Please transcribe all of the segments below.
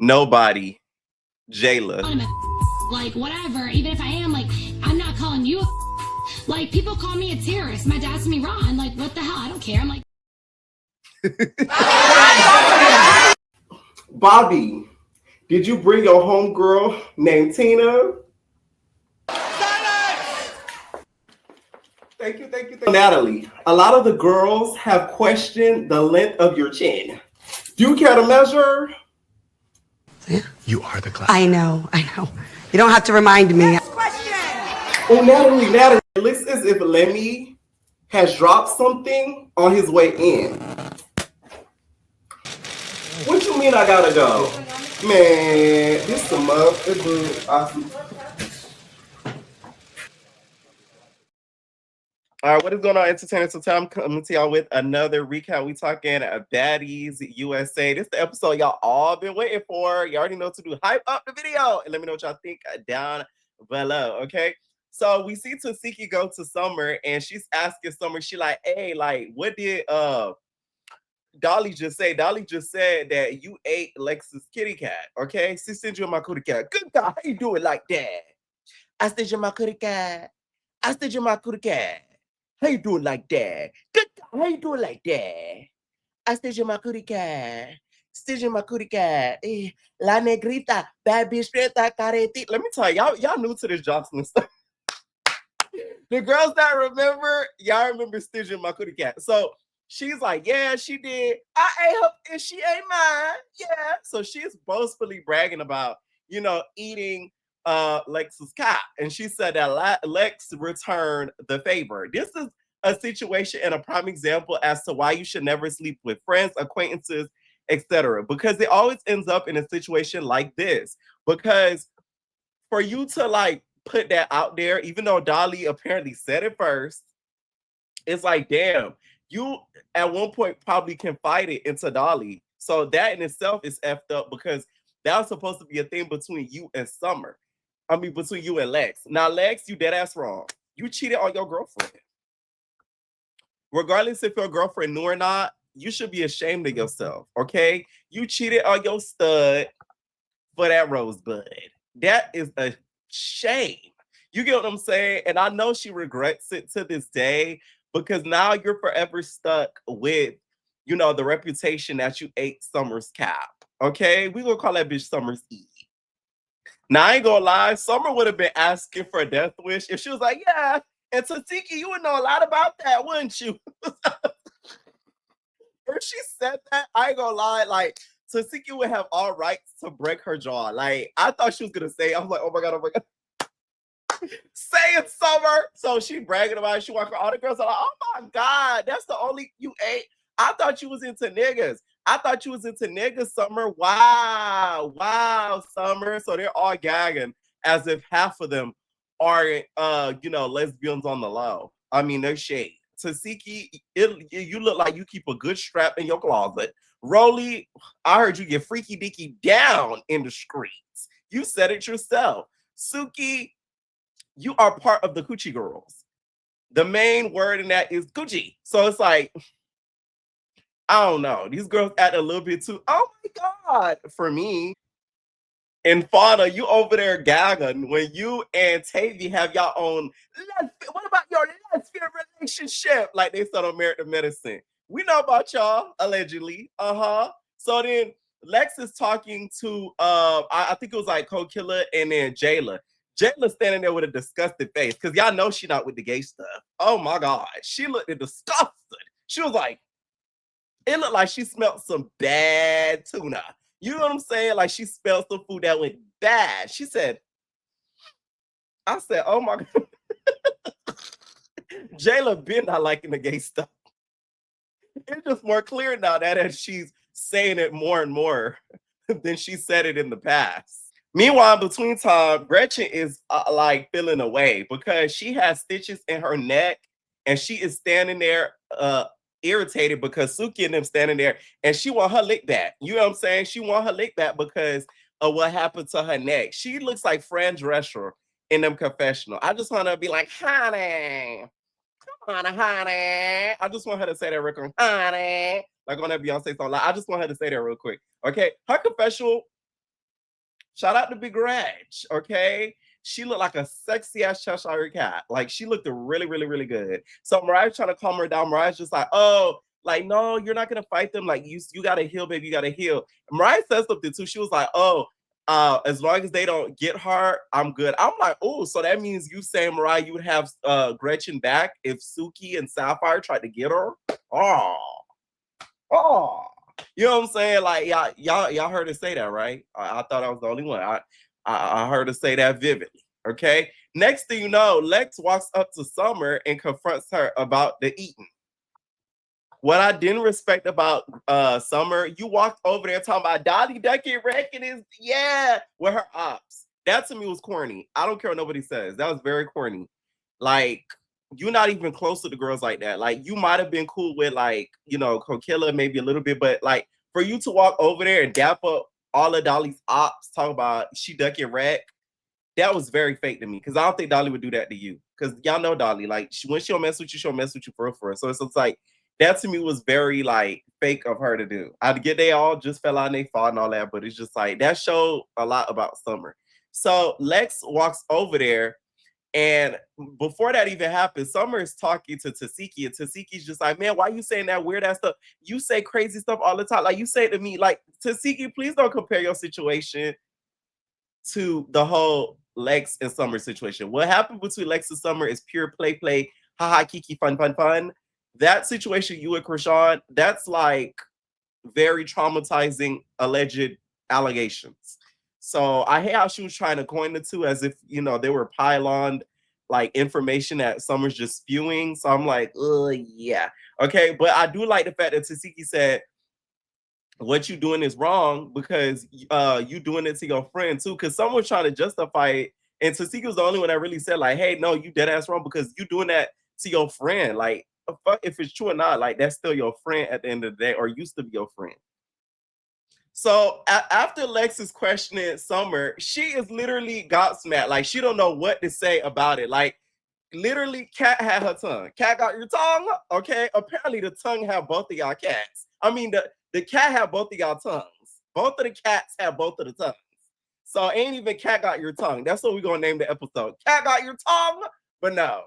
Nobody. Jayla. Like, whatever. Even if I am, like, I'm not calling you a like, people call me a terrorist. My dad's me Ron. Like, what the hell? I don't care. I'm like... Bobby, did you bring your homegirl named Tina? Thank you. Natalie, a lot of the girls have questioned the length of your chin. Do you care to measure? You are the class. I know. You don't have to remind me. Next question. Oh, Natalie, it looks as if Lemmy has dropped something on his way in. What you mean I gotta go? Man, this some motherfucker. Awesome. All right, what is going on, entertainers? So time coming to y'all with another recap. We talking Baddies USA. This is the episode y'all all been waiting for. You already know what to do. Hype up the video and let me know what y'all think down below, okay? So we see Tiki go to Summer and she's asking Summer, she like, hey, like, what did Dolly just say? Dolly just said that you ate Lex's kitty cat, okay? She sent you my kitty cat. Good God, how you do it like that? I sent you my kitty cat. I sent you my kitty cat. How you do it like that? Good God, how you do it like that? I stitch in my cootie cat. Stitch in my cootie cat. La negrita, bad bitch, careti. Let me tell y'all new to this Jocelyn stuff. The girls that remember, y'all remember stitching my cootie cat. So she's like, yeah, she did. I ate her and she ate mine. Yeah. So she's boastfully bragging about, eating Lex's cat. And she said that Lex returned the favor. This is a situation and a prime example as to why you should never sleep with friends, acquaintances, etc. Because it always ends up in a situation like this. Because for you to like put that out there, even though Dolly apparently said it first, it's like, damn, you at one point probably confide it into Dolly. So that in itself is effed up because that was supposed to be a thing between you and Summer. I mean, between you and Lex. Now, Lex, you dead ass wrong. You cheated on your girlfriend. Regardless if your girlfriend knew or not, you should be ashamed of yourself, okay? You cheated on your stud for that rosebud. That is a shame. You get what I'm saying? And I know she regrets it to this day because now you're forever stuck with, the reputation that you ate Summer's cap, okay? We gonna call that bitch Summer's E. Now, I ain't gonna lie, Summer would have been asking for a death wish if she was like, yeah, and Tiki, you would know a lot about that, wouldn't you? If she said that, I ain't gonna lie, like, Tiki would have all rights to break her jaw. Like, I thought she was gonna say, I was like, oh my God. Say it, Summer. So she bragging about it. She walking, all the girls are like, oh my God, that's the only you ate. I thought you was into niggas. Summer. Wow, Summer. So they're all gagging as if half of them are, lesbians on the low. I mean, no shade. Tiki, you look like you keep a good strap in your closet. Roly, I heard you get freaky dicky down in the streets. You said it yourself. Suki, you are part of the Coochie Girls. The main word in that is Coochie. So it's like, I don't know. These girls act a little bit too, oh my God, for me. And Fauna, you over there gagging when you and Tavy have your own, what about your lesbian relationship? Like they said on Married to Medicine. We know about y'all, allegedly. So then Lex is talking to, I think it was like Co-Killer and then Jayla. Jayla standing there with a disgusted face because y'all know she not with the gay stuff. Oh my God. She looked disgusted. She was like, it looked like she smelled some bad tuna. You know what I'm saying? Like she smelled some food that went bad. She said, I said, oh my God. Jayla been not liking the gay stuff. It's just more clear now that she's saying it more and more than she said it in the past. Meanwhile, between time, Gretchen is like feeling away because she has stitches in her neck and she is standing there irritated because Suki and them standing there and she want her lick back. You know what I'm saying? She want her lick back because of what happened to her neck. She looks like Fran Drescher in them confessional. I just want to be like, honey. I just want her to say that real quick. Honey. Like on that Beyonce song. Like, I just want her to say that real quick. Okay. Her confessional Shout out to Big Gretch, okay? She looked like a sexy ass Cheshire cat. Like she looked really, really, really good. So Mariah's trying to calm her down. Mariah's just like, oh, like, no, you're not gonna fight them. Like, you gotta heal, baby. You gotta heal. And Mariah said something too. She was like, oh, as long as they don't get her, I'm good. I'm like, oh, so that means you saying, Mariah, you would have Gretchen back if Suki and Sapphire tried to get her? Oh. You know what I'm saying? Like, y'all heard her say that, right? I thought I was the only one. I heard her say that vividly. Okay. Next thing you know, Lex walks up to Summer and confronts her about the eating. What I didn't respect about Summer, you walked over there talking about Dolly Ducky Reckon is with her ops. That to me was corny. I don't care what nobody says. That was very corny. Like, you're not even close to the girls like that. Like, you might have been cool with, like, you know, Coquilla maybe a little bit, but like for you to walk over there and dap up all of Dolly's ops, talk about she Ducky Wreck, that was very fake to me. Because I don't think Dolly would do that to you. Because y'all know Dolly, like when she'll mess with you, she'll mess with you for real. So it's like that to me was very like fake of her to do. I get they all just fell out and they fought and all that, but it's just like that showed a lot about Summer. So Lex walks over there, and before that even happened, Summer is talking to Tiki, and Taki's just like, man, why you saying that weird ass stuff? You say crazy stuff all the time. Like you say to me, like, Tiki, please don't compare your situation to the whole Lex and Summer situation. What happened between Lex and Summer is pure play, haha, kiki, fun. That situation, you and Krishan, that's like very traumatizing alleged allegations. So I hate how she was trying to coin the two as if, you know, they were pylon like information that Summer's just spewing. So I'm like, yeah. Okay. But I do like the fact that Tiki said, what you doing is wrong because you doing it to your friend too. Because someone's trying to justify it. And Tiki was the only one that really said, like, hey, no, you dead ass wrong because you doing that to your friend. Like, fuck if it's true or not, like that's still your friend at the end of the day, or used to be your friend. So after Lex is questioning Summer, she is literally gobsmacked. Like she don't know what to say about it. Like literally, Cat had her tongue. Cat got your tongue? Okay. Apparently the tongue have both of y'all cats. I mean, the cat have both of y'all tongues. Both of the cats have both of the tongues. So ain't even Cat got your tongue. That's what we're gonna name the episode. Cat got your tongue, but no.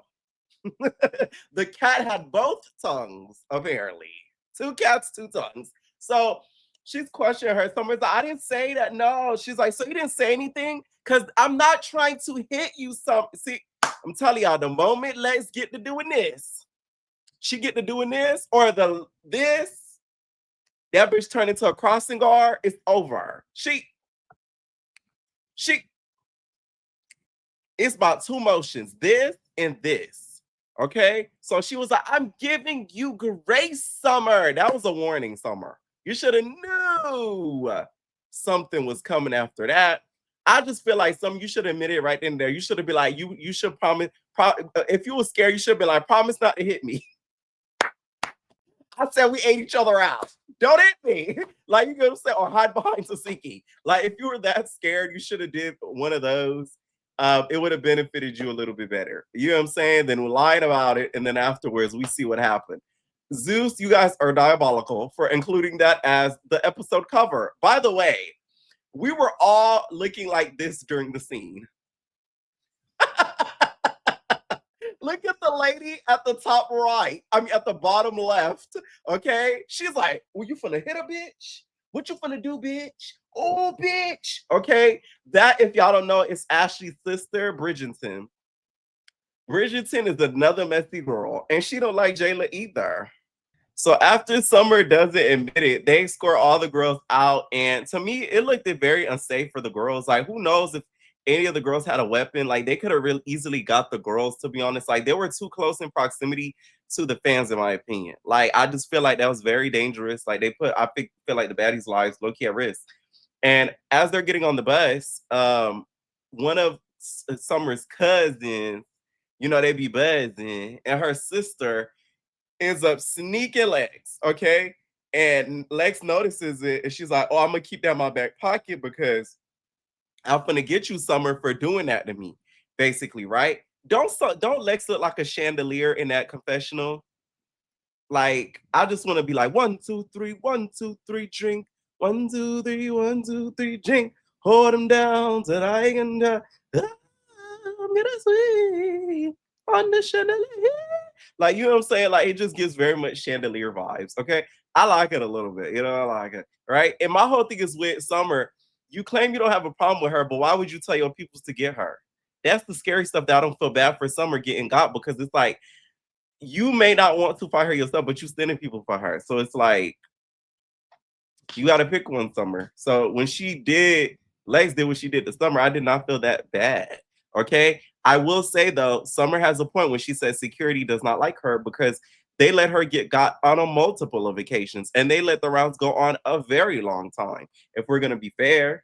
The cat had both tongues, apparently. Two cats, two tongues. So she's questioning her. Summer's like, I didn't say that. No. She's like, so you didn't say anything? Because I'm not trying to hit you something. See, I'm telling y'all, the moment Lex get to doing this, she get to doing this, or that bitch turned into a crossing guard, it's over. She, it's about two motions, this and this. Okay, so she was like, I'm giving you grace, Summer. That was a warning, Summer. You should have knew something was coming after that. I just feel like you should admit it right in there. You should have been like, you should promise. If you were scared, you should be like, promise not to hit me. I said we ate each other out. Don't hit me. Like you gonna say, or hide behind Tiki. Like if you were that scared, you should have did one of those. It would have benefited you a little bit better. You know what I'm saying? Then we lied about it, and then afterwards we see what happened. Zeus, you guys are diabolical for including that as the episode cover. By the way, we were all looking like this during the scene. Look at the lady at the top right. I mean, at the bottom left. Okay. She's like, well, you finna hit a bitch? What you finna do, bitch? Oh, bitch. Okay. That, if y'all don't know, is Ashley's sister, Bridgerton. Bridgerton is another messy girl, and she don't like Jayla either. So after Summer doesn't admit it, they escort all the girls out. And to me, it looked very unsafe for the girls. Like, who knows if any of the girls had a weapon? Like, they could have really easily got the girls, to be honest. Like, they were too close in proximity to the fans, in my opinion. Like, I just feel like that was very dangerous. Like, I feel like the baddies' lives low-key at risk. And as they're getting on the bus, one of Summer's cousins, you know, they be buzzing, and her sister ends up sneaking Lex, okay? And Lex notices it, and she's like, oh, I'm gonna keep that in my back pocket because I'm gonna get you, Summer, for doing that to me, basically, right? Don't Lex look like a chandelier in that confessional? Like, I just want to be like, 1, 2, 3, 1, 2, 3, drink. 1, 2, 3, 1, 2, 3, drink. hold him down till I can I'm gonna swing on the chandelier. Like, you know what I'm saying? Like, it just gives very much chandelier vibes. Okay. I like it a little bit. You know, I like it. Right. And my whole thing is with Summer, you claim you don't have a problem with her, but why would you tell your peoples to get her? That's the scary stuff that I don't feel bad for Summer getting got, because it's like, you may not want to fight her yourself, but you sending people for her. So it's like, you got to pick one, Summer. So when Lex did what she did to Summer, I did not feel that bad. Okay. I will say though, Summer has a point when she says security does not like her because they let her get got on a multiple of occasions, and they let the rounds go on a very long time. If we're gonna be fair.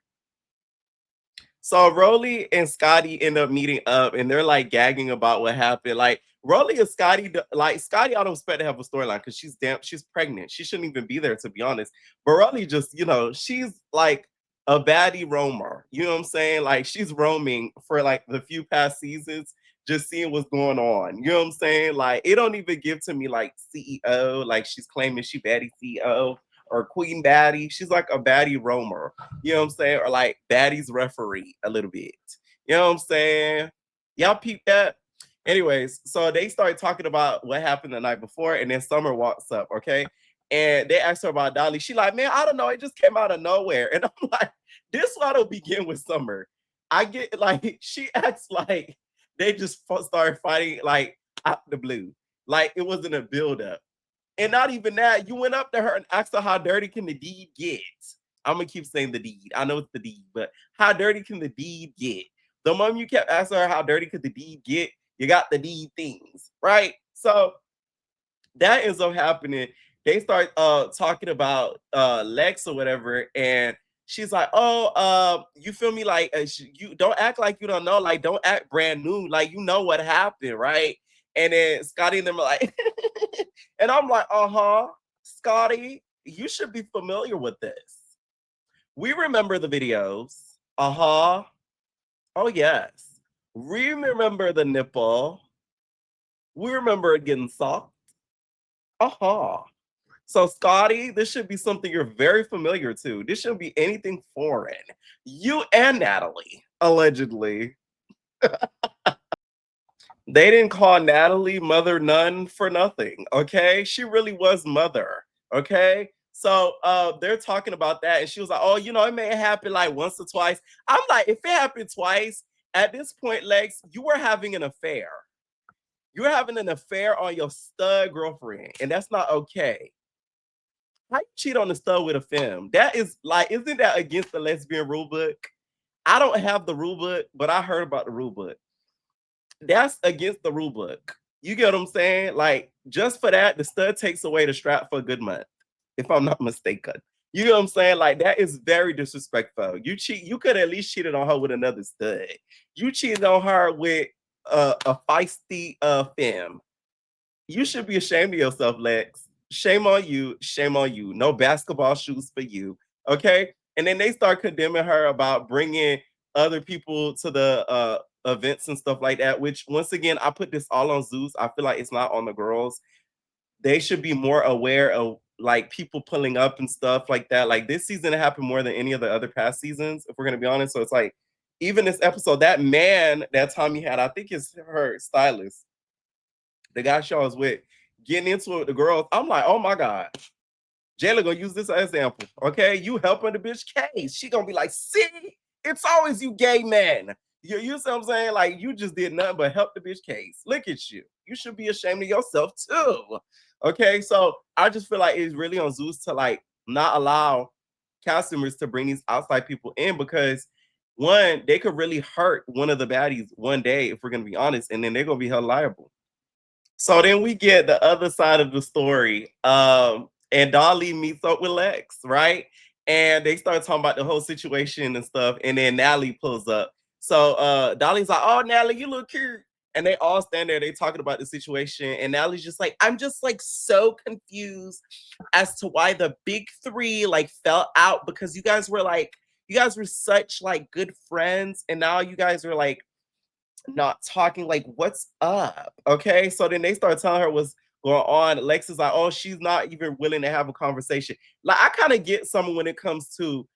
So Roly and Scotty end up meeting up, and they're like gagging about what happened. Like, Roly and Scotty, like Scotty, I don't expect to have a storyline because she's pregnant. She shouldn't even be there, to be honest. But Roly just, she's like a baddie roamer. You know what I'm saying? Like, she's roaming for like the few past seasons, just seeing what's going on. You know what I'm saying? Like, it don't even give to me like CEO, like she's claiming she baddie CEO or Queen Baddie. She's like a baddie roamer. You know what I'm saying? Or like Baddies referee a little bit. You know what I'm saying? Y'all peep that? Anyways, so they started talking about what happened the night before, and then Summer walks up, okay? And they asked her about Dolly. She like, man, I don't know. It just came out of nowhere. And I'm like, this one will begin with Summer. I get like, she acts like they just started fighting like out the blue. Like it wasn't a buildup. And not even that, you went up to her and asked her how dirty can the deed get? I'm gonna keep saying the deed. I know it's the deed, but how dirty can the deed get? The moment you kept asking her how dirty could the deed get, you got the deed things, right? So that ends up happening. They start talking about Lex or whatever, and she's like, "Oh, you feel me? Like, you don't act like you don't know. Like, don't act brand new. Like, you know what happened, right?" And then Scotty and them are like, and I'm like, Scotty, you should be familiar with this. We remember the videos. Oh yes. We remember the nipple. We remember it getting soft. So, Scotty, this should be something you're very familiar to. This shouldn't be anything foreign. You and Natalie, allegedly. They didn't call Natalie Mother None for nothing, okay? She really was Mother, okay? So they're talking about that, and she was like, oh, it may happen like once or twice. I'm like, if it happened twice, at this point, Lex, you were having an affair. You're having an affair on your stud girlfriend, and that's not okay. How you cheat on the stud with a femme? That is like, isn't that against the lesbian rule book? I don't have the rule book, but I heard about the rule book. That's against the rule book. You get what I'm saying? Like, just for that, the stud takes away the strap for a good month, if I'm not mistaken. You know what I'm saying? Like, that is very disrespectful. You could at least cheated on her with another stud. You cheated on her with a feisty femme. You should be ashamed of yourself, Lex. Shame on you. Shame on you. No basketball shoes for you. Okay. And then they start condemning her about bringing other people to the events and stuff like that, which once again, I put this all on Zeus. I feel like it's not on the girls. They should be more aware of like people pulling up and stuff like that. Like this season, it happened more than any of the other past seasons, if we're going to be honest. So it's like, even this episode, that man that Tommy had, I think it's her stylist, the guy she was with, getting into it with the girls. I'm like, oh my God. Jayla gonna use this as an example. Okay, you helping the bitch case. She gonna be like, see, it's always you gay men. You see what I'm saying? Like, you just did nothing but help the bitch case. Look at you. You should be ashamed of yourself too. Okay, so I just feel like it's really on Zeus to like not allow customers to bring these outside people in, because one, they could really hurt one of the baddies one day, if we're gonna be honest, and then they're gonna be held liable. So then we get the other side of the story. And Dolly meets up with Lex, right? And they start talking about the whole situation and stuff. And then Natalie pulls up. So Dolly's like, oh, Natalie, you look cute. And they all stand there, they talking about the situation. And Natalie's just like, I'm just like so confused as to why the big three like fell out, because you guys were such like good friends. And now you guys are like not talking. Like, what's up? Okay. So then they start telling her what's going on. Lex is like, oh, she's not even willing to have a conversation. Like, I kind of get someone when it comes to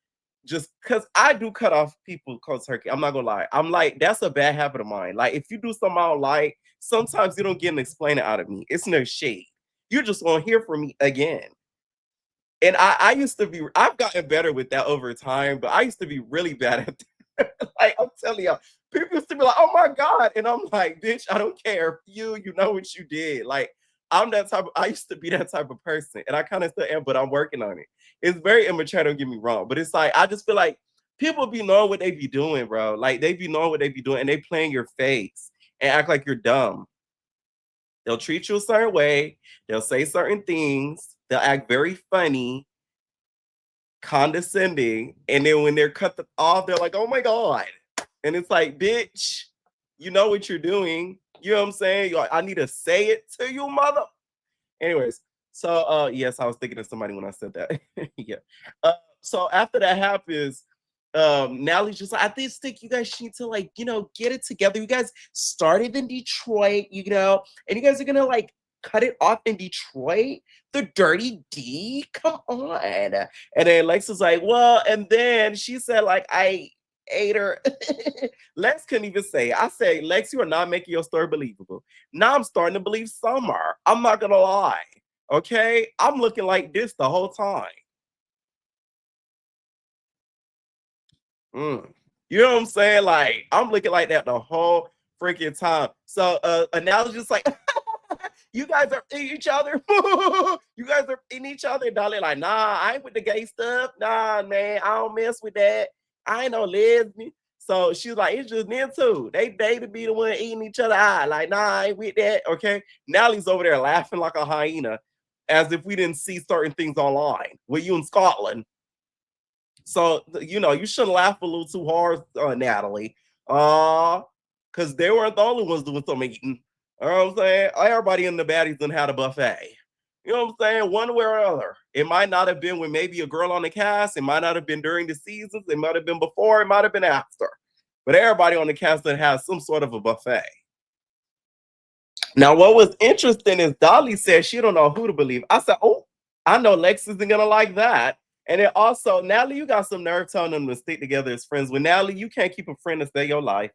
just because I do cut off people cold turkey. I'm not gonna lie. I'm like, that's a bad habit of mine. Like, if you do something I don't like, sometimes you don't get an explainer out of me. It's no shade. You're just gonna hear from me again. And I used to be, I've gotten better with that over time, but I used to be really bad at that. Like, I'm telling y'all, people used to be like, oh my God. And I'm like, bitch, I don't care. You know what you did. Like, I'm that type of, I used to be that type of person. And I kind of still am, but I'm working on it. It's very immature, don't get me wrong. But it's like, I just feel like people be knowing what they be doing, bro. Like, they be knowing what they be doing and they playing your face and act like you're dumb. They'll treat you a certain way. They'll say certain things. They'll act very funny, condescending. And then when they're cut off, they're like, oh my God. And it's like, bitch, you know what you're doing. You know what I'm saying? You're like, I need to say it to you, mother. Anyways, so yes, I was thinking of somebody when I said that. Yeah. So after that happens, Natalie's just like, I just think you guys need to, like, you know, get it together. You guys started in Detroit, you know, and you guys are gonna like cut it off in Detroit. The dirty D, come on. And then Lex is like, well, and then she said, like, I ate her. Lex couldn't even say it. I say, Lex, you are not making your story believable. Now I'm starting to believe Summer. I'm not gonna lie. Okay, I'm looking like this the whole time. You know what I'm saying? Like, I'm looking like that the whole freaking time. So analogy's like, you guys are in each other. You guys are in each other. Dolly like, nah, I ain't with the gay stuff. Nah, man, I don't mess with that. I ain't no lesbian. So she's like, it's just them two. They to be the one eating each other out. Like, nah, I ain't with that. Okay. Nally's over there laughing like a hyena, as if we didn't see certain things online. Were you in Scotland? So, you know, you shouldn't laugh a little too hard, Natalie. Because they weren't the only ones doing some eating. You know what I'm saying? Everybody in the Baddies done had a buffet. You know what I'm saying? One way or other. It might not have been with maybe a girl on the cast. It might not have been during the seasons. It might have been before. It might have been after. But everybody on the cast that has some sort of a buffet. Now, what was interesting is Dolly said she don't know who to believe. I said, oh, I know Lex isn't going to like that. And then also, Natalie, you got some nerve telling them to stick together as friends. With Natalie, you can't keep a friend to stay your life.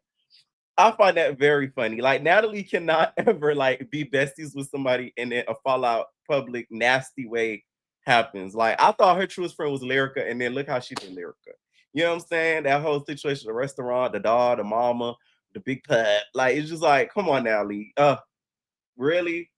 I find that very funny. Like, Natalie cannot ever like be besties with somebody and then a fallout, public, nasty way happens. Like, I thought her truest friend was Lyrica, and then look how she did Lyrica. You know what I'm saying? That whole situation, the restaurant, the dog, the mama, the big pet. Like, it's just like, come on, Natalie. Really?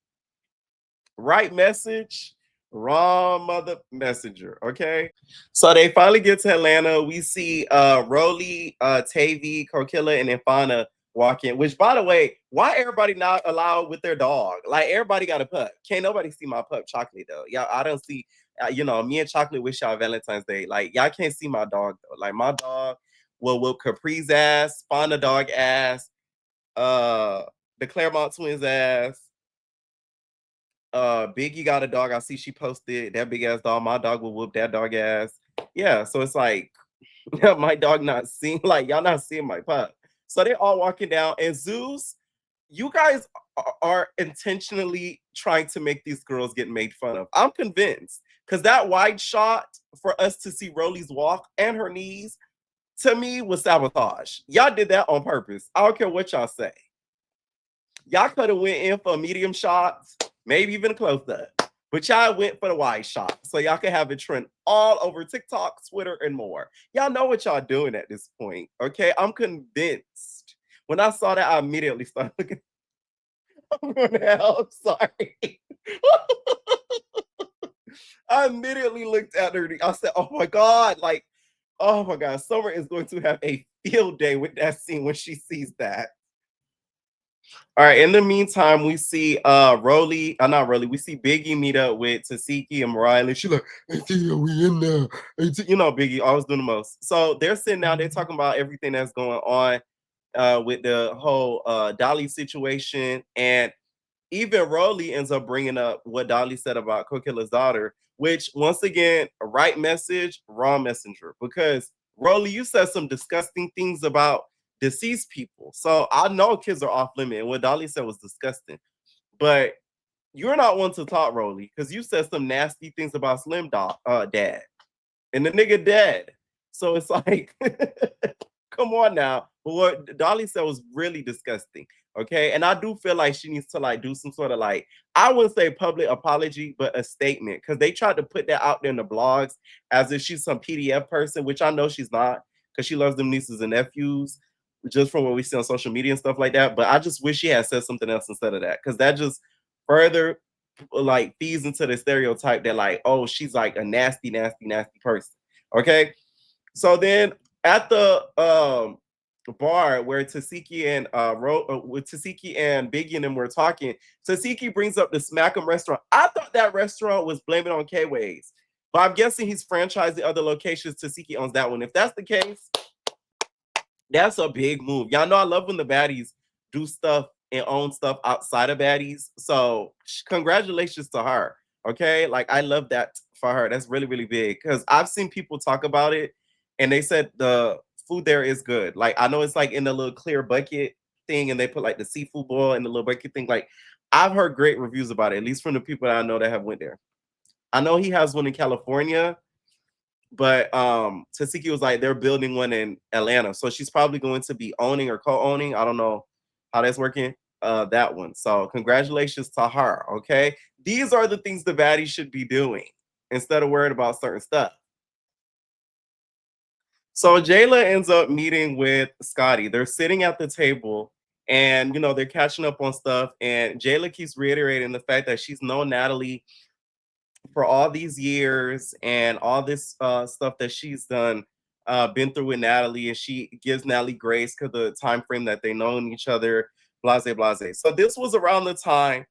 Right message, wrong mother messenger. Okay. So they finally get to Atlanta. We see Roly, Tavy, Kokilla, and Infana walk in. Which, by the way, why everybody not allowed with their dog? Like, everybody got a pup. Can't nobody see my pup Chocolate though. Yeah, I don't see. You know, me and Chocolate wish y'all Valentine's Day. Like, y'all can't see my dog though. Like, my dog will whoop Capri's ass, Fauna dog ass, the Claremont twins ass. Biggie got a dog. I see she posted that big ass dog. My dog will whoop that dog ass. Yeah, so it's like my dog not seeing, like, y'all not seeing my pup. So they all walking down, and Zeus, you guys are intentionally trying to make these girls get made fun of. I'm convinced, because that wide shot for us to see Rolly's walk and her knees, to me, was sabotage. Y'all did that on purpose. I don't care what y'all say. Y'all could have went in for medium shots, maybe even a close up. But y'all went for the wide shot. So y'all can have it trend all over TikTok, Twitter, and more. Y'all know what y'all doing at this point. Okay. I'm convinced. When I saw that, I immediately started looking. I'm sorry. I immediately looked at her. I said, oh my God, like, oh my God, Summer is going to have a field day with that scene when she sees that. All right. In the meantime, we see Roly, not Roly, we see Biggie meet up with Tiki and Mariah. And she's like, hey, Tia, we in there. Hey, you know, Biggie always doing the most. So they're sitting down, they're talking about everything that's going on with the whole Dolly situation. And even Roly ends up bringing up what Dolly said about Kokila's daughter, which, once again, right message, wrong messenger. Because Roly, you said some disgusting things about deceased people. So I know kids are off limit, and what Dolly said was disgusting. But you're not one to talk, Roly, because you said some nasty things about Slim Dad. And the nigga dead. So it's like, come on now. But what Dolly said was really disgusting. Okay. And I do feel like she needs to like do some sort of like, I wouldn't say public apology, but a statement. Because they tried to put that out there in the blogs as if she's some PDF person, which I know she's not, because she loves them nieces and nephews, just from what we see on social media and stuff like that. But I just wish she had said something else instead of that. Because that just further like feeds into the stereotype that like, oh, she's like a nasty, nasty, nasty person. Okay. So then at the bar where Tiki and with Tiki and Biggie and them were talking, Tiki brings up the Smack'em restaurant. I thought that restaurant was blaming on K-Ways, but I'm guessing he's franchised the other locations. Tiki owns that one. If that's the case, that's a big move. Y'all know I love when the baddies do stuff and own stuff outside of baddies. So congratulations to her. Okay, like I love that for her. That's really, really big because I've seen people talk about it and they said the food there is good. Like I know it's like in the little clear bucket thing and they put like the seafood boil in the little bucket thing. Like I've heard great reviews about it, at least from the people that I know that have went there. I know he has one in California, but Tiki was like they're building one in Atlanta. So she's probably going to be owning or co-owning. I don't know how that's working. That one. So congratulations to her. Okay. These are the things the baddie should be doing instead of worried about certain stuff. So Jayla ends up meeting with Scotty. They're sitting at the table and, you know, they're catching up on stuff. And Jayla keeps reiterating the fact that she's known Natalie for all these years and all this stuff that she's done, been through with Natalie. And she gives Natalie grace because the time frame that they known each other, blase, blase. So this was around the time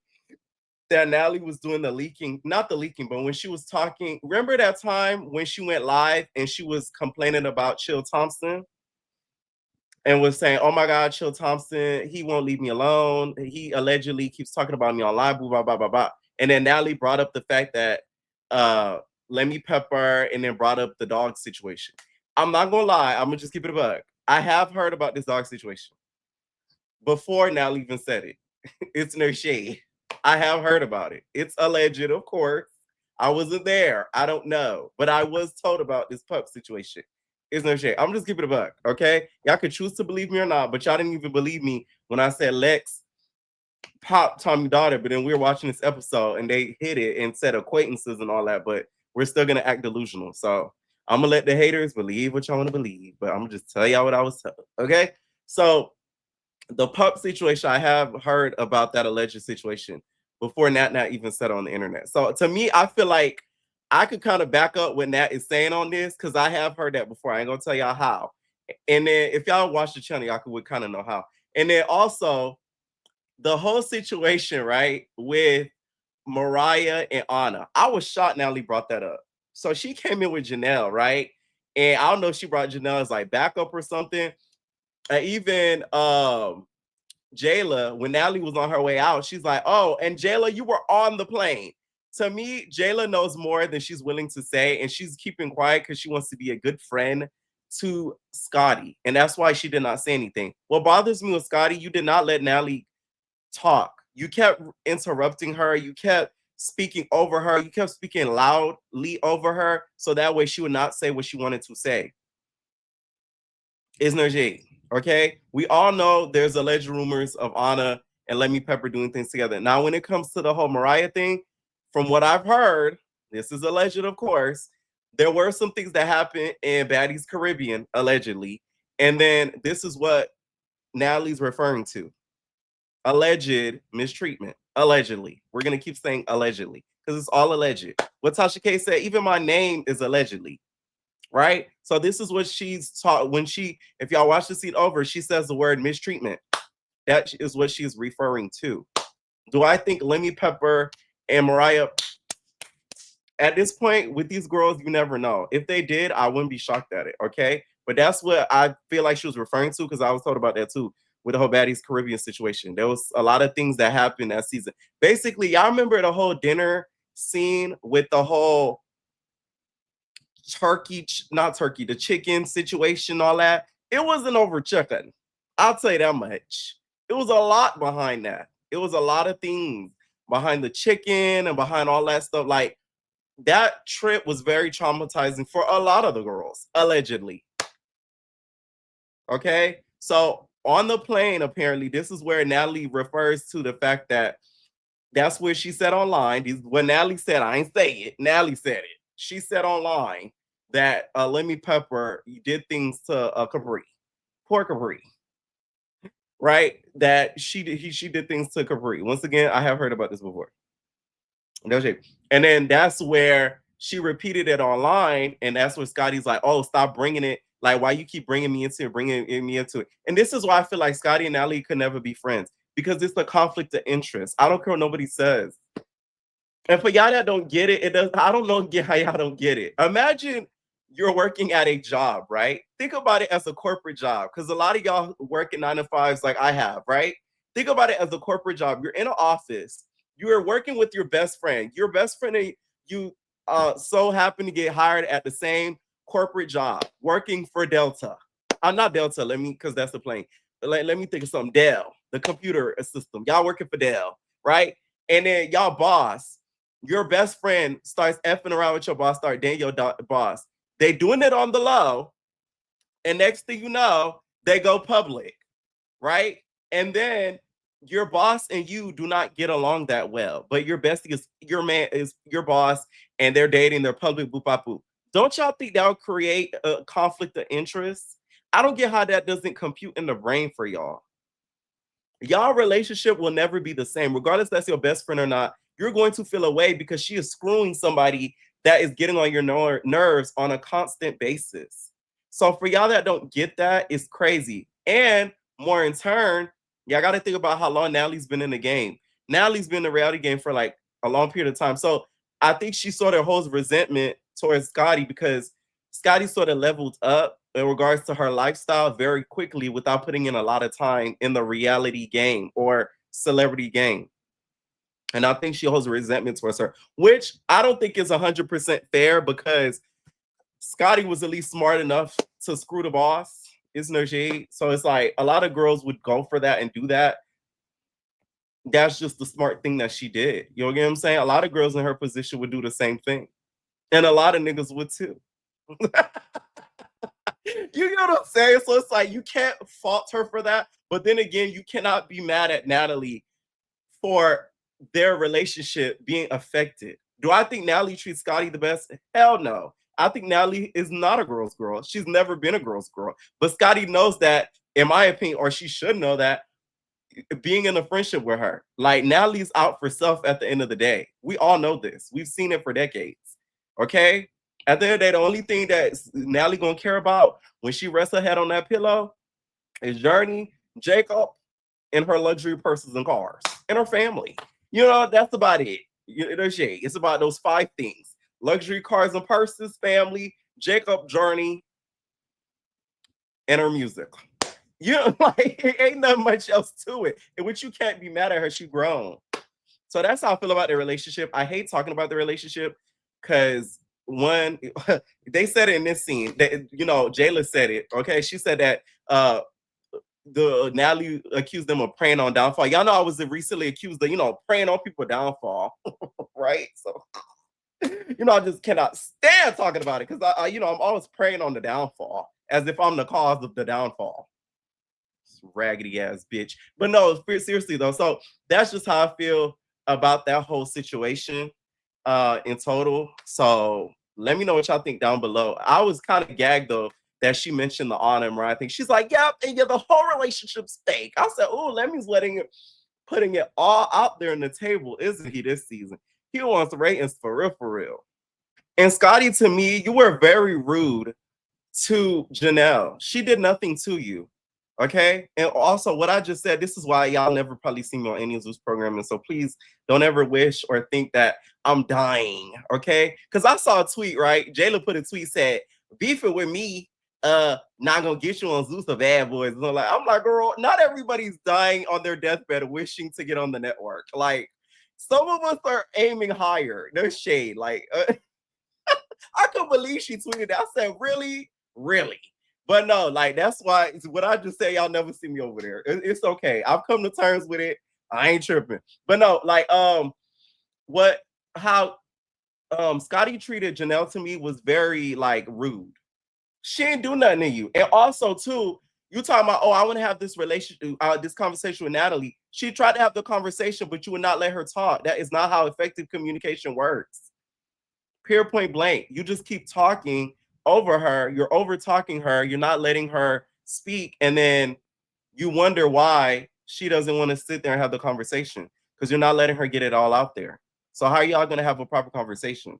that Natalie was doing the leaking, not the leaking, but when she was talking, remember that time when she went live and she was complaining about Chill Thompson and was saying, oh my God, Chill Thompson, he won't leave me alone. He allegedly keeps talking about me online, blah, blah, blah, blah, blah. And then Natalie brought up the fact that Lemmy Pepper and then brought up the dog situation. I'm not gonna lie, I'm gonna just keep it a bug. I have heard about this dog situation before Natalie even said it. It's no shade. I have heard about it. It's alleged, of course. I wasn't there. I don't know. But I was told about this pup situation. It's no shade. I'm just keeping it a buck, okay? Y'all could choose to believe me or not, but y'all didn't even believe me when I said Lex popped Tommy's daughter, but then we were watching this episode and they hit it and said acquaintances and all that, but we're still going to act delusional. So I'm going to let the haters believe what y'all want to believe, but I'm going to just tell y'all what I was told, okay? So the pup situation, I have heard about that alleged situation before Nat even said on the internet. So to me, I feel like I could kind of back up what Nat is saying on this because I have heard that before. I ain't gonna tell y'all how. And then if y'all watch the channel, y'all would kind of know how. And then also the whole situation, right, with Mariah and Anna. I was shocked Natalie brought that up. So she came in with Janelle, right? And I don't know if she brought Janelle as like backup or something. Even Jayla, when Natalie was on her way out, she's like, oh, and Jayla, you were on the plane. To me, Jayla knows more than she's willing to say, and she's keeping quiet because she wants to be a good friend to Scotty. And that's why she did not say anything. What bothers me with Scotty, you did not let Natalie talk. You kept interrupting her. You kept speaking over her. You kept speaking loudly over her, so that way she would not say what she wanted to say. Isn't there, Jay? Okay, we all know there's alleged rumors of Anna and Lemmy Pepper doing things together. Now, when it comes to the whole Mariah thing, from what I've heard, this is alleged, of course, there were some things that happened in Baddies Caribbean, allegedly. And then this is what Natalie's referring to. Alleged mistreatment, allegedly. We're going to keep saying allegedly because it's all alleged. What Tasha K said, even my name is allegedly. Right? So this is what she's taught when she, if y'all watch the scene over, she says the word mistreatment. That is what she's referring to. Do I think Lemmy Pepper and Mariah, at this point with these girls, you never know. If they did, I wouldn't be shocked at it. Okay. But that's what I feel like she was referring to because I was told about that too with the whole Baddies Caribbean situation. There was a lot of things that happened that season. Basically, y'all remember the whole dinner scene with the whole the chicken situation, all that. It wasn't over chicken. I'll tell you that much. It was a lot behind that. It was a lot of things behind the chicken and behind all that stuff. Like that trip was very traumatizing for a lot of the girls, allegedly. Okay, so on the plane, apparently, this is where Natalie refers to the fact that that's what she said online. What Natalie said, I ain't say it. Natalie said it. She said online that Lemmy Pepper did things to Capri, poor Capri, right? That she did things to Capri. Once again, I have heard about this before. No shade. And then that's where she repeated it online, and that's where Scotty's like, "Oh, stop bringing it. Like, why you keep bringing me into it?" And this is why I feel like Scotty and Natalie could never be friends, because it's a conflict of interest. I don't care what nobody says. And for y'all that don't get it, I don't know how y'all don't get it. Imagine you're working at a job, right? Think about it as a corporate job, because a lot of y'all work at 9 to 5s like I have, right? Think about it as a corporate job. You're in an office. You are working with your best friend. Your best friend, and you so happen to get hired at the same corporate job, working for Delta. I'm not Delta. Because that's the plane. Let me think of something. Dell, the computer system. Y'all working for Dell, right? And then y'all boss, your best friend starts effing around with your boss, start dating your boss. They doing it on the low, and next thing you know, they go public, right? And then your boss and you do not get along that well, but your bestie is your boss, and they're dating, they're public, boop, bop, boop. Don't y'all think that'll create a conflict of interest? I don't get how that doesn't compute in the brain for y'all. Y'all relationship will never be the same, regardless if that's your best friend or not. You're going to feel away because she is screwing somebody that is getting on your nerves on a constant basis. So for y'all that don't get that, it's crazy. And more in turn, y'all got to think about how long Natalie's been in the game. Natalie's been in the reality game for like a long period of time. So I think she sort of holds resentment towards Scotty because Scotty sort of leveled up in regards to her lifestyle very quickly without putting in a lot of time in the reality game or celebrity game. And I think she holds resentment towards her, which I don't think is 100% fair, because Scotty was at least smart enough to screw the boss. It's no shade. So it's like a lot of girls would go for that and do that. That's just the smart thing that she did. You know what I'm saying? A lot of girls in her position would do the same thing. And a lot of niggas would too. You know what I'm saying? So it's like you can't fault her for that. But then again, you cannot be mad at Natalie for their relationship being affected. Do I think Natalie treats Scotty the best? Hell no. I think Natalie is not a girl's girl. She's never been a girl's girl. But Scotty knows that, in my opinion, or she should know that, being in a friendship with her. Like, Natalie's out for self at the end of the day. We all know this. We've seen it for decades. Okay? At the end of the day, the only thing that Natalie gonna care about when she rests her head on that pillow is Journey, Jacob, and her luxury purses and cars, and her family. You know, that's about it. It's about those 5 things: luxury cars and purses, family, Jacob, Journey, and her music. You know, like, it ain't nothing much else to it. In which you can't be mad at her. She grown. So that's how I feel about the relationship. I hate talking about the relationship because one, they said it in this scene that, you know, Jayla said it. Okay, she said that the Natalie accused them of preying on downfall. Y'all know I was recently accused of, you know, preying on people downfall, right? So, you know, I just cannot stand talking about it because you know, I'm always preying on the downfall as if I'm the cause of the downfall. Raggedy ass bitch. But no, seriously though. So that's just how I feel about that whole situation in total. So let me know what y'all think down below. I was kind of gagged though that she mentioned the autumn, right? I think she's like, yep, and yeah, the whole relationship's fake. I said, oh, Lemmy's putting it all out there on the table, isn't he, this season? He wants ratings for real, for real. And Scotty, to me, you were very rude to Janelle. She did nothing to you. Okay. And also, what I just said, this is why y'all never probably see me on any of this programming. So please don't ever wish or think that I'm dying. Okay. Because I saw a tweet, right? Jayla put a tweet, said, beefing with me, not gonna get you on Zeus or Bad Boys. And I'm like, girl, not everybody's dying on their deathbed wishing to get on the network. Like, some of us are aiming higher. No shade. Like, I couldn't believe she tweeted that. I said, really? Really? But no, like, that's why what I just say, y'all never see me over there. It's okay. I've come to terms with it. I ain't tripping. But no, like, how Scotty treated Janelle to me was very like rude. She ain't do nothing to you. And also, too, you talking about, oh, I want to have this relationship, this conversation with Natalie. She tried to have the conversation, but you would not let her talk. That is not how effective communication works. Pure point blank. You just keep talking over her. You're over talking her. You're not letting her speak. And then you wonder why she doesn't want to sit there and have the conversation because you're not letting her get it all out there. So how are y'all going to have a proper conversation?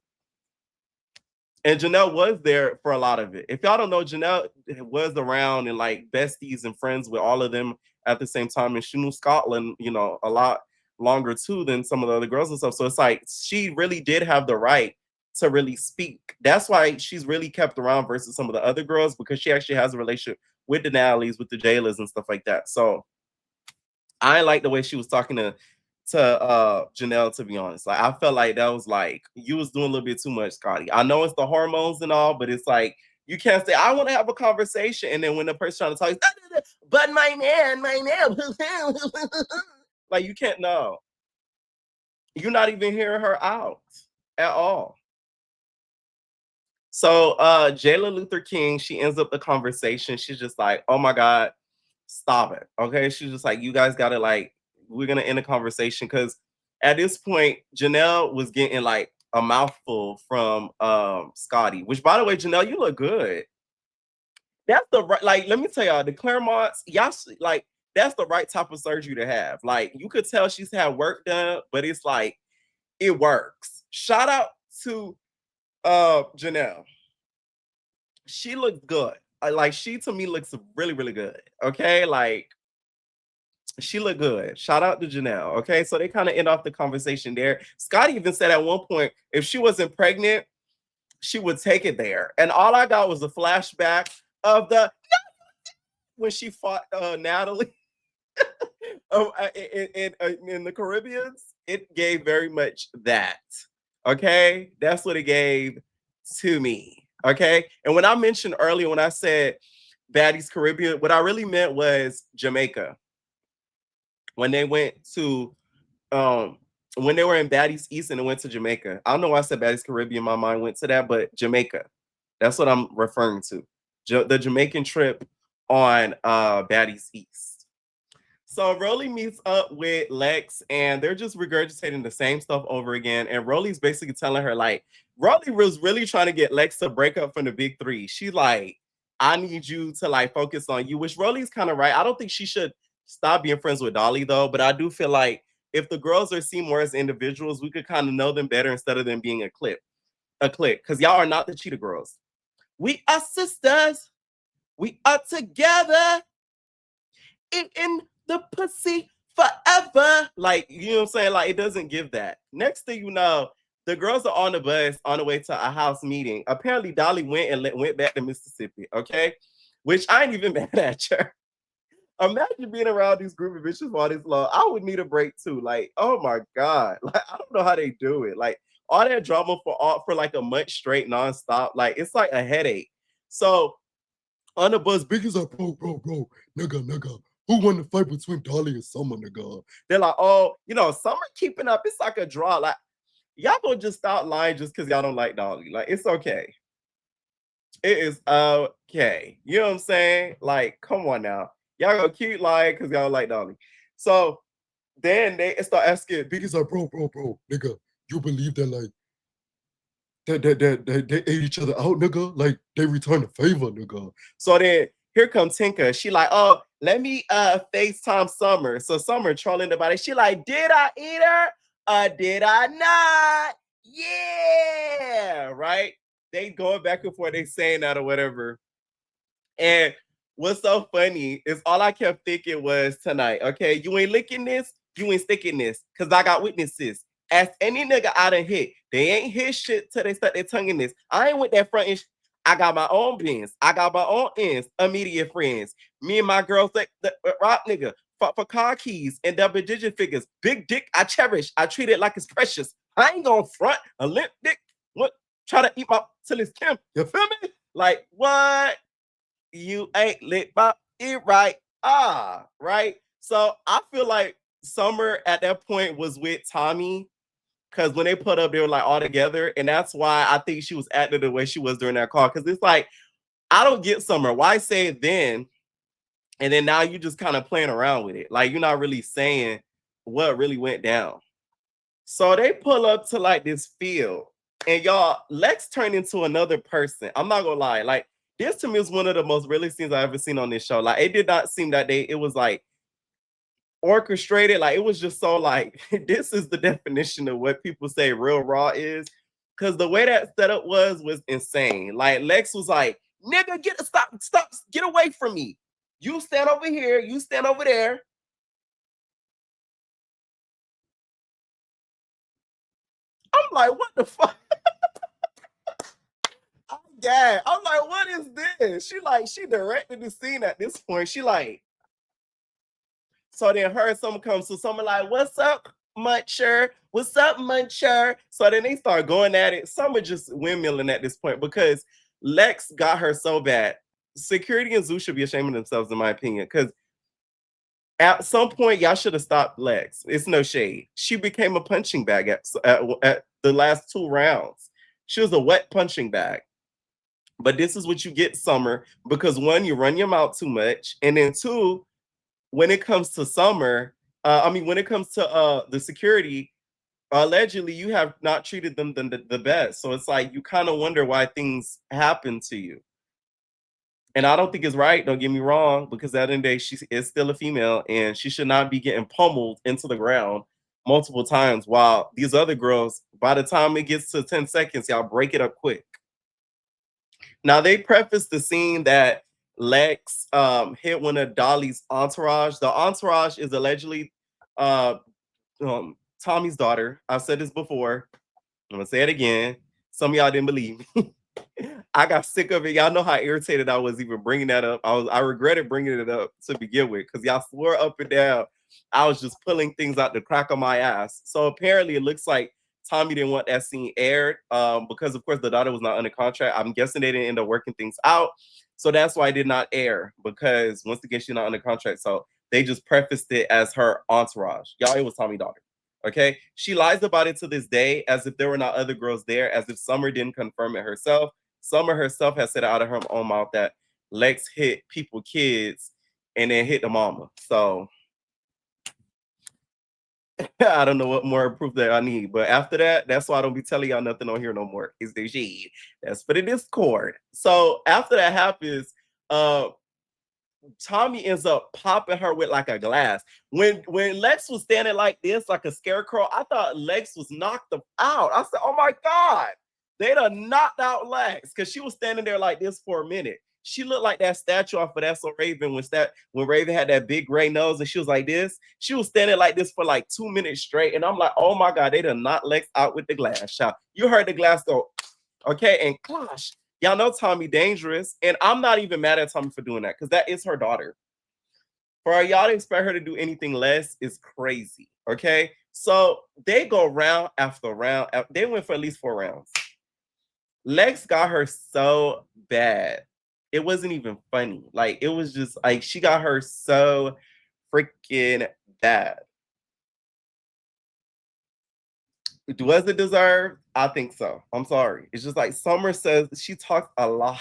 And Janelle was there for a lot of it. If y'all don't know, Janelle was around and like besties and friends with all of them at the same time. And she knew Scotland, you know, a lot longer too than some of the other girls and stuff. So it's like she really did have the right to really speak. That's why she's really kept around versus some of the other girls, because she actually has a relationship with the Natalie's, with the Jaylas and stuff like that. So I like the way she was talking to Janelle, to be honest. Like I felt like that was like you was doing a little bit too much, Scotty. I know it's the hormones and all, but it's like you can't say I want to have a conversation, and then when the person trying to talk, but my man, like you can't know. You're not even hearing her out at all. So Jayla Luther King, she ends up the conversation. She's just like, oh my God, stop it. Okay. She's just like, you guys gotta like, we're gonna end the conversation. Cause at this point, Janelle was getting like a mouthful from Scotty, which by the way, Janelle, you look good. That's the right, like, let me tell y'all, the Claremonts, y'all like that's the right type of surgery to have. Like you could tell she's had work done, but it's like it works. Shout out to Janelle. She looks good. Like she to me looks really, really good. Okay, like she looked good. Shout out to Janelle. Okay, so they kind of end off the conversation there. Scotty even said at one point, if she wasn't pregnant, she would take it there. And all I got was a flashback of the when she fought Natalie in the Caribbeans. It gave very much that. Okay, that's what it gave to me. Okay, and when I mentioned earlier, when I said Baddies Caribbean, what I really meant was Jamaica. When they went to when they were in Baddies East and they went to Jamaica. I don't know why I said Baddies Caribbean, my mind went to that, but Jamaica. That's what I'm referring to. The Jamaican trip on Baddies East. So Roly meets up with Lex and they're just regurgitating the same stuff over again. And Roly's basically telling her, like, Roly was really trying to get Lex to break up from the big three. She's like, I need you to like focus on you, which Roly's kind of right. I don't think she should stop being friends with Dolly though, but I do feel like if the girls are seen more as individuals, we could kind of know them better instead of them being a clique. Because y'all are not the Cheetah Girls. We are sisters. We are together. In the pussy forever. Like, you know what I'm saying? Like, it doesn't give that. Next thing you know, the girls are on the bus on the way to a house meeting. Apparently, Dolly went back to Mississippi, okay? Which I ain't even mad at her. Imagine being around these group of bitches for all this long. I would need a break too. Like, oh my God. Like, I don't know how they do it. Like, all that drama for like a month straight, nonstop. Like, it's like a headache. So on the bus, Biggie's like, bro, nigga. Who won the fight between Dolly and Summer, nigga? They're like, oh, you know, Summer keeping up. It's like a draw. Like, y'all gonna just stop lying just because y'all don't like Dolly. Like, it's okay. It is okay. You know what I'm saying? Like, come on now. Y'all gonna keep lying because y'all like Dolly. So then they start asking, Biggie's like, bro, nigga, you believe that like they ate each other out, nigga? Like they returned the favor, nigga. So then here comes Tinka. She like, oh, let me FaceTime Summer. So Summer trolling the body. She like, did I eat her? Did I not? Yeah, right? They going back and forth, they saying that or whatever. And what's so funny is all I kept thinking was tonight, okay, you ain't licking this, you ain't sticking this, because I got witnesses. Ask any nigga I done hit. They ain't hit shit till they stuck their tongue in this. I ain't with that front. I got my own bins. I got my own ends, immediate friends. Me and my girls, the rock nigga, for car keys and double-digit figures. Big dick, I cherish. I treat it like it's precious. I ain't gonna front a limp dick. What? Try to eat my till it's Kim. You feel me? Like, what? You ain't lit by it right. Right? So I feel like Summer at that point was with Tommy Because when they put up, they were like all together. And that's why I think she was acting the way she was during that call. Because it's like, I don't get Summer. Why say it then? And then now you just kind of playing around with it. Like, you're not really saying what really went down. So they pull up to like this field. And y'all, Lex turned into another person. I'm not gonna lie. Like, this to me was one of the most realistic scenes I've ever seen on this show. Like, it did not seem that it was like orchestrated. Like, it was just so like, this is the definition of what people say real raw is. Because the way that setup was insane. Like, Lex was like, nigga, stop, get away from me. You stand over here, you stand over there. I'm like, what the fuck? Yeah, I'm like, what is this? She directed the scene at this point. She like, so then her and someone comes, so someone like, what's up, Muncher? What's up, Muncher? So then they start going at it. Summer just windmilling at this point because Lex got her so bad. Security and Zoo should be ashamed of themselves, in my opinion, because at some point, y'all should have stopped Lex. It's no shade. She became a punching bag at the last 2 rounds. She was a wet punching bag. But this is what you get, Summer, because 1, you run your mouth too much. And then 2, when it comes to Summer, when it comes to the security, allegedly you have not treated them the best. So it's like you kind of wonder why things happen to you. And I don't think it's right, don't get me wrong, because at the end of the day, she is still a female and she should not be getting pummeled into the ground multiple times while these other girls, by the time it gets to 10 seconds, y'all break it up quick. Now, they preface the scene that Lex hit one of Dolly's entourage. The entourage is allegedly Tommy's daughter. I've said this before. I'm going to say it again. Some of y'all didn't believe me. I got sick of it. Y'all know how irritated I was even bringing that up. I regretted bringing it up to begin with because y'all swore up and down I was just pulling things out the crack of my ass. So apparently it looks like Tommy didn't want that scene aired because, of course, the daughter was not under contract. I'm guessing they didn't end up working things out. So that's why it did not air because, once again, she's not under contract. So they just prefaced it as her entourage. Y'all, it was Tommy's daughter. Okay? She lies about it to this day as if there were not other girls there, as if Summer didn't confirm it herself. Summer herself has said out of her own mouth that Lex hit people, kids, and then hit the mama. So I don't know what more proof that I need. But after that, that's why I don't be telling y'all nothing on here no more. It's the shade. That's for the Discord. So after that happens, Tommy ends up popping her with like a glass. When Lex was standing like this, like a scarecrow, I thought Lex was knocked out. I said, oh my God, they done knocked out Lex because she was standing there like this for a minute. She looked like that statue off of That's So Raven when Raven had that big gray nose and she was like this. She was standing like this for like 2 minutes straight. And I'm like, oh my God, they done knocked Lex out with the glass. Child. You heard the glass go, okay, and clash. Y'all know Tommy dangerous. And I'm not even mad at Tommy for doing that because that is her daughter. For y'all to expect her to do anything less is crazy. Okay. So they go round after round. They went for at least 4 rounds. Lex got her so bad. It wasn't even funny. Like, it was just like she got her so freaking bad. Was it deserved? I think so. I'm sorry. It's just like Summer says, she talks a lot.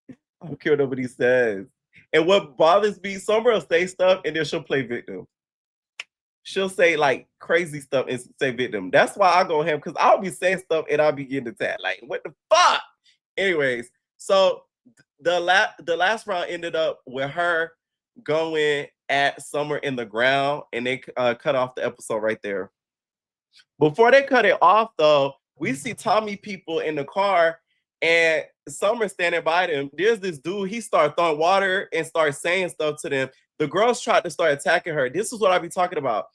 I don't care what nobody says. And what bothers me, Summer will say stuff and then she'll play victim. She'll say like crazy stuff and say victim. That's why I go ham because I'll be saying stuff and I'll be getting attacked. Like, what the fuck? Anyways, so the last round ended up with her going at Summer in the ground and they cut off the episode right there. Before they cut it off, though, we see Tommy people in the car and Summer standing by them. There's this dude, he started throwing water and started saying stuff to them. The girls tried to start attacking her. This is what I be talking about.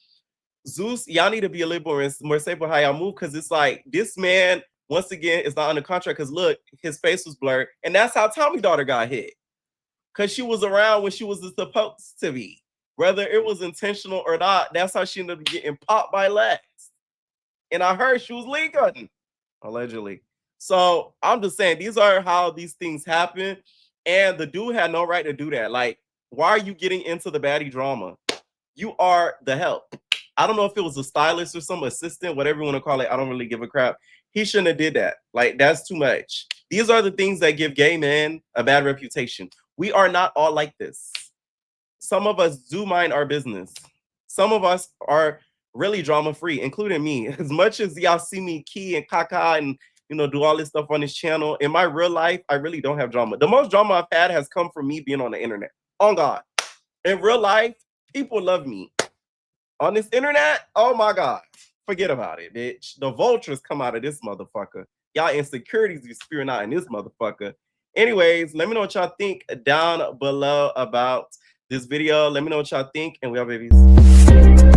Zeus, y'all need to be a little more safe with how y'all move because it's like this man, once again, is not under contract because look, his face was blurred. And that's how Tommy's daughter got hit. Because she was around when she was supposed to be. Whether it was intentional or not, that's how she ended up getting popped by Lex. And I heard she was lead gunning, allegedly. So I'm just saying, these are how these things happen. And the dude had no right to do that. Like, why are you getting into the baddie drama? You are the help. I don't know if it was a stylist or some assistant, whatever you want to call it. I don't really give a crap. He shouldn't have did that. Like, that's too much. These are the things that give gay men a bad reputation. We are not all like this. Some of us do mind our business. Some of us are really drama-free, including me. As much as y'all see me key and caca and, you know, do all this stuff on this channel, in my real life, I really don't have drama. The most drama I've had has come from me being on the internet. On God. In real life, people love me. On this internet, oh my God. Forget about it, bitch. The vultures come out of this motherfucker. Y'all insecurities be spewing out in this motherfucker. Anyways, let me know what y'all think down below about this video. Let me know what y'all think, and we are babies.